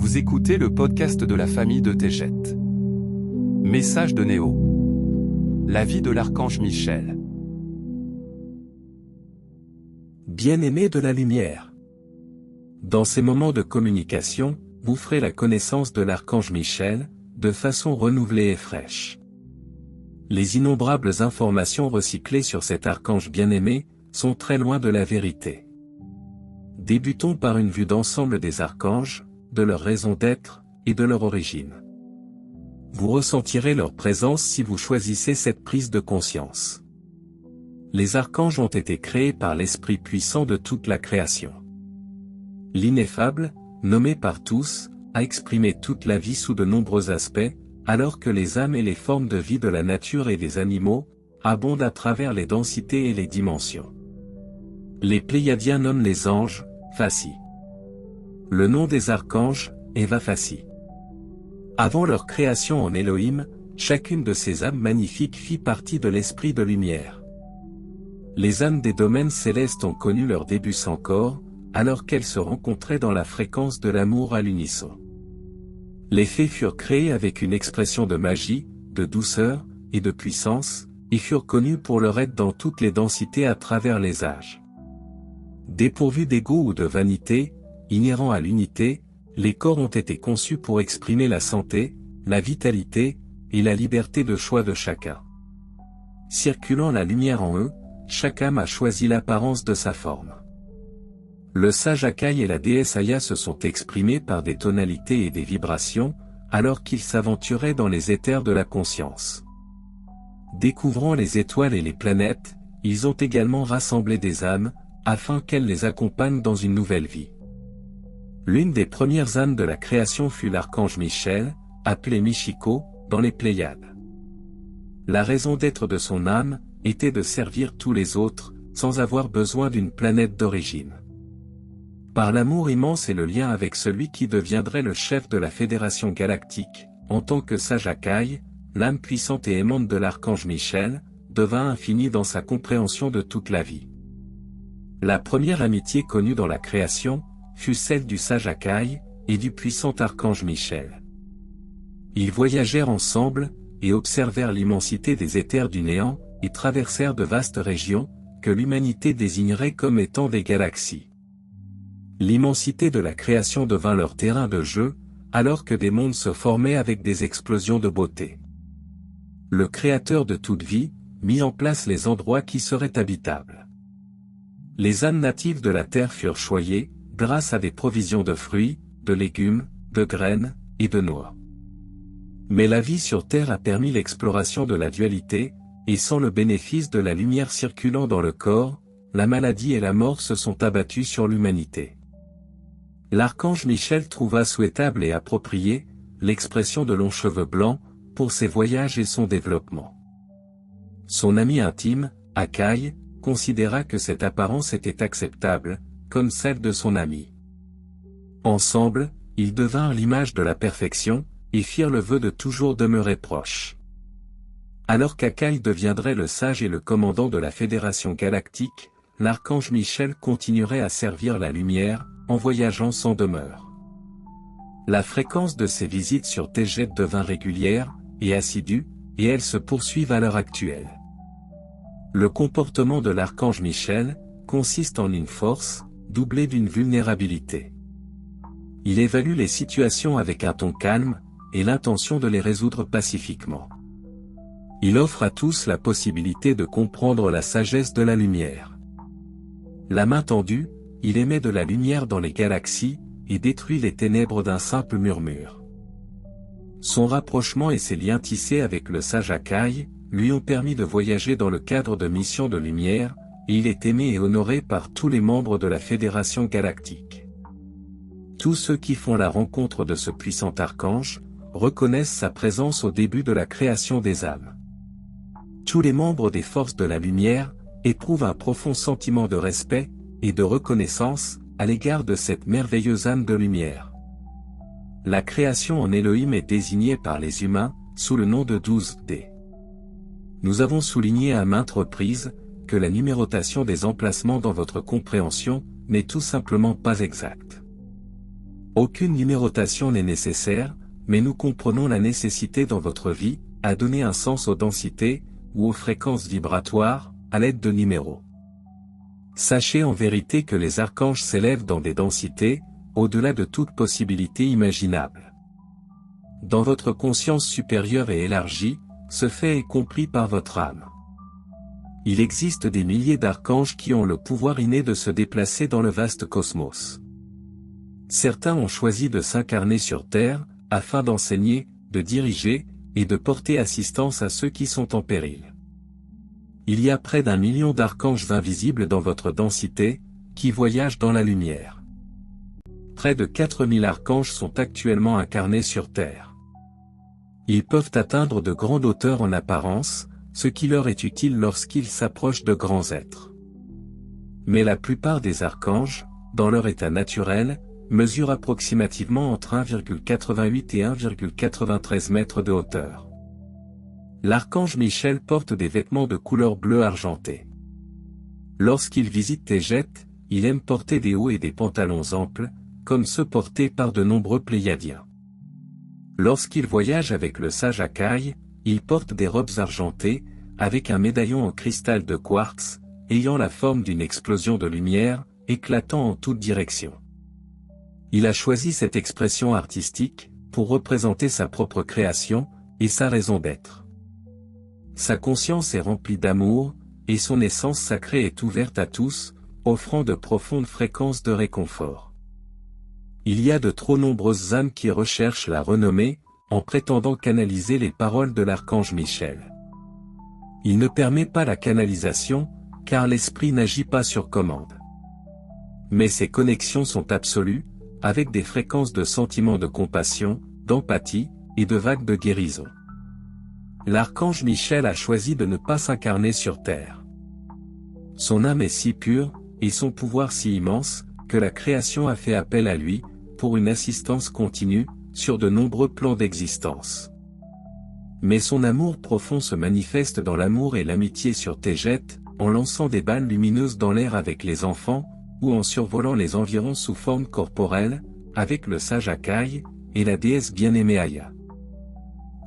Vous écoutez le podcast de la famille de Tejet. Message de Néo. La vie de l'archange Michel. Bien-aimé de la lumière. Dans ces moments de communication, vous ferez la connaissance de l'archange Michel, de façon renouvelée et fraîche. Les innombrables informations recyclées sur cet archange bien-aimé, sont très loin de la vérité. Débutons par une vue d'ensemble des archanges, de leur raison d'être, et de leur origine. Vous ressentirez leur présence si vous choisissez cette prise de conscience. Les archanges ont été créés par l'Esprit puissant de toute la création. L'ineffable, nommé par tous, a exprimé toute la vie sous de nombreux aspects, alors que les âmes et les formes de vie de la nature et des animaux, abondent à travers les densités et les dimensions. Les Pléiadiens nomment les anges, Fassi. Le nom des archanges, Eva Fassi. Avant leur création en Elohim, chacune de ces âmes magnifiques fit partie de l'esprit de lumière. Les âmes des domaines célestes ont connu leur début sans corps, alors qu'elles se rencontraient dans la fréquence de l'amour à l'unisson. Les fées furent créées avec une expression de magie, de douceur, et de puissance, et furent connues pour leur aide dans toutes les densités à travers les âges. Dépourvus d'ego ou de vanité, inhérents à l'unité, les corps ont été conçus pour exprimer la santé, la vitalité, et la liberté de choix de chacun. Circulant la lumière en eux, chaque âme a choisi l'apparence de sa forme. Le sage Akai et la déesse Aya se sont exprimés par des tonalités et des vibrations, alors qu'ils s'aventuraient dans les éthers de la conscience. Découvrant les étoiles et les planètes, ils ont également rassemblé des âmes, afin qu'elles les accompagnent dans une nouvelle vie. L'une des premières âmes de la création fut l'archange Michel, appelé Michiko, dans les Pléiades. La raison d'être de son âme, était de servir tous les autres, sans avoir besoin d'une planète d'origine. Par l'amour immense et le lien avec celui qui deviendrait le chef de la Fédération Galactique, en tant que sage Akai, l'âme puissante et aimante de l'archange Michel, devint infinie dans sa compréhension de toute la vie. La première amitié connue dans la création, fut celle du sage Akai, et du puissant archange Michel. Ils voyagèrent ensemble, et observèrent l'immensité des éthers du néant, et traversèrent de vastes régions, que l'humanité désignerait comme étant des galaxies. L'immensité de la création devint leur terrain de jeu, alors que des mondes se formaient avec des explosions de beauté. Le Créateur de toute vie, mit en place les endroits qui seraient habitables. Les âmes natives de la terre furent choyées, grâce à des provisions de fruits, de légumes, de graines, et de noix. Mais la vie sur terre a permis l'exploration de la dualité, et sans le bénéfice de la lumière circulant dans le corps, la maladie et la mort se sont abattues sur l'humanité. L'archange Michel trouva souhaitable et approprié, l'expression de longs cheveux blancs, pour ses voyages et son développement. Son ami intime, Akai, considéra que cette apparence était acceptable, comme celle de son ami. Ensemble, ils devinrent l'image de la perfection, et firent le vœu de toujours demeurer proches. Alors qu'Akai deviendrait le sage et le commandant de la Fédération Galactique, l'archange Michel continuerait à servir la lumière, en voyageant sans demeure. La fréquence de ses visites sur Tejet devint régulière, et assidue, et elles se poursuivent à l'heure actuelle. Le comportement de l'archange Michel, consiste en une force, doublée d'une vulnérabilité. Il évalue les situations avec un ton calme, et l'intention de les résoudre pacifiquement. Il offre à tous la possibilité de comprendre la sagesse de la lumière. La main tendue, il émet de la lumière dans les galaxies, et détruit les ténèbres d'un simple murmure. Son rapprochement et ses liens tissés avec le sage Akai, lui ont permis de voyager dans le cadre de missions de lumière, et il est aimé et honoré par tous les membres de la Fédération Galactique. Tous ceux qui font la rencontre de ce puissant archange, reconnaissent sa présence au début de la création des âmes. Tous les membres des forces de la lumière, éprouvent un profond sentiment de respect, et de reconnaissance, à l'égard de cette merveilleuse âme de lumière. La création en Elohim est désignée par les humains, sous le nom de 12D. Nous avons souligné à maintes reprises, que la numérotation des emplacements dans votre compréhension, n'est tout simplement pas exacte. Aucune numérotation n'est nécessaire, mais nous comprenons la nécessité dans votre vie, à donner un sens aux densités, ou aux fréquences vibratoires, à l'aide de numéros. Sachez en vérité que les archanges s'élèvent dans des densités, au-delà de toute possibilité imaginable. Dans votre conscience supérieure et élargie, ce fait est compris par votre âme. Il existe des milliers d'archanges qui ont le pouvoir inné de se déplacer dans le vaste cosmos. Certains ont choisi de s'incarner sur Terre, afin d'enseigner, de diriger, et de porter assistance à ceux qui sont en péril. Il y a près d'1 million d'archanges invisibles dans votre densité, qui voyagent dans la lumière. Près de 4000 archanges sont actuellement incarnés sur Terre. Ils peuvent atteindre de grandes hauteurs en apparence, ce qui leur est utile lorsqu'ils s'approchent de grands êtres. Mais la plupart des archanges, dans leur état naturel, mesurent approximativement entre 1,88 et 1,93 mètres de hauteur. L'archange Michel porte des vêtements de couleur bleu argenté. Lorsqu'il visite Tejet, il aime porter des hauts et des pantalons amples, comme ceux portés par de nombreux Pléiadiens. Lorsqu'il voyage avec le sage Akai, il porte des robes argentées, avec un médaillon en cristal de quartz, ayant la forme d'une explosion de lumière, éclatant en toutes directions. Il a choisi cette expression artistique, pour représenter sa propre création, et sa raison d'être. Sa conscience est remplie d'amour, et son essence sacrée est ouverte à tous, offrant de profondes fréquences de réconfort. Il y a de trop nombreuses âmes qui recherchent la renommée, en prétendant canaliser les paroles de l'archange Michel. Il ne permet pas la canalisation, car l'esprit n'agit pas sur commande. Mais ses connexions sont absolues, avec des fréquences de sentiments de compassion, d'empathie, et de vagues de guérison. L'archange Michel a choisi de ne pas s'incarner sur Terre. Son âme est si pure, et son pouvoir si immense, que la création a fait appel à lui, pour une assistance continue, sur de nombreux plans d'existence. Mais son amour profond se manifeste dans l'amour et l'amitié sur Tejet, en lançant des balles lumineuses dans l'air avec les enfants, ou en survolant les environs sous forme corporelle, avec le sage Akai, et la déesse bien-aimée Aya.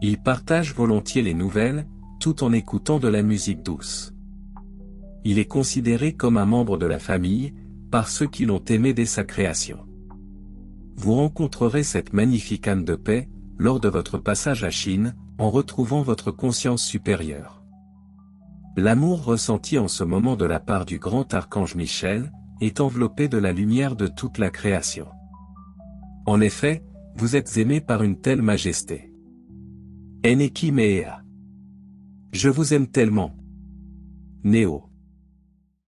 Il partage volontiers les nouvelles, tout en écoutant de la musique douce. Il est considéré comme un membre de la famille, par ceux qui l'ont aimé dès sa création. Vous rencontrerez cette magnifique âme de paix, lors de votre passage à Chine, en retrouvant votre conscience supérieure. L'amour ressenti en ce moment de la part du grand archange Michel, est enveloppé de la lumière de toute la création. En effet, vous êtes aimé par une telle majesté. Eneki Mea. Je vous aime tellement. Néo.